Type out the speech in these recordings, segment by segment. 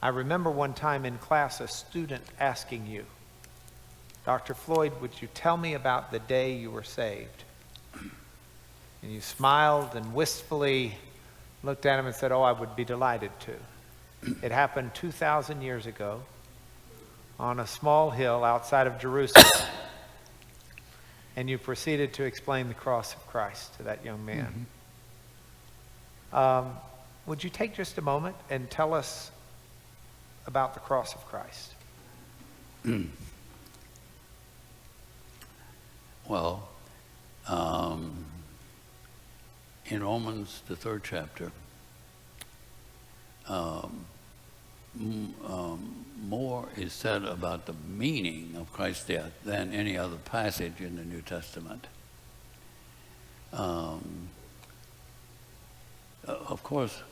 I remember one time in class a student asking you, Dr. Floyd, would you tell me about the day you were saved? And you smiled and wistfully looked at him and said, oh, I would be delighted to. It happened 2,000 years ago on a small hill outside of Jerusalem. And you proceeded to explain the cross of Christ to that young man. Would you take just a moment and tell us about the cross of Christ? Well, in Romans, the 3rd chapter, more is said about the meaning of Christ's death than any other passage in the New Testament. Of course,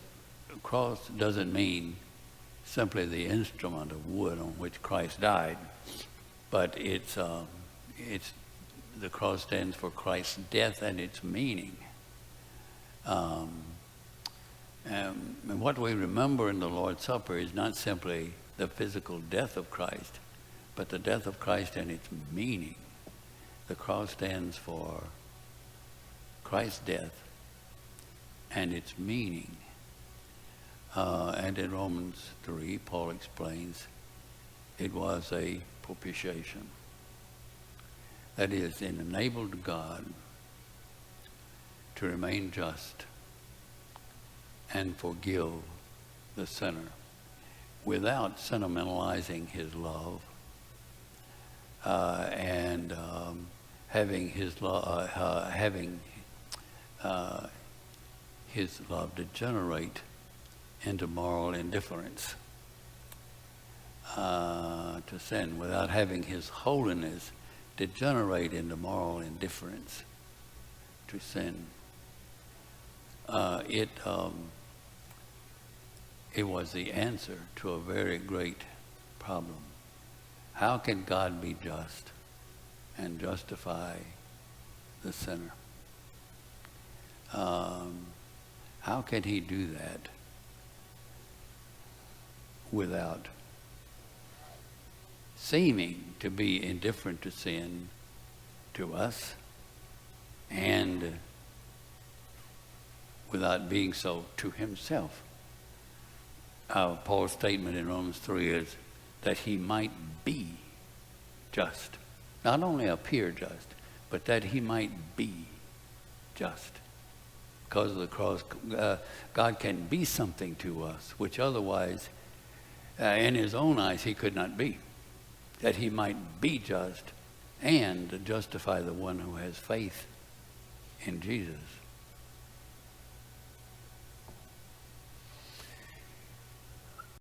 the cross doesn't mean simply the instrument of wood on which Christ died, but it's the cross stands for Christ's death and its meaning. And what we remember in the Lord's Supper is not simply the physical death of Christ, but the death of Christ and its meaning. The cross stands for Christ's death and its meaning. And in Romans 3, Paul explains it was a propitiation. That is, it enabled God to remain just and forgive the sinner without sentimentalizing his love and having his love degenerate into moral indifference to sin, without having his holiness degenerate into moral indifference to sin. It was the answer to a very great problem. How can God be just and justify the sinner? How can he do that without seeming to be indifferent to sin to us and without being so to himself? Paul's statement in Romans 3 is that he might be just. Not only appear just, but that he might be just. Because of the cross, God can be something to us, which otherwise, in his own eyes, he could not be. That he might be just and justify the one who has faith in Jesus.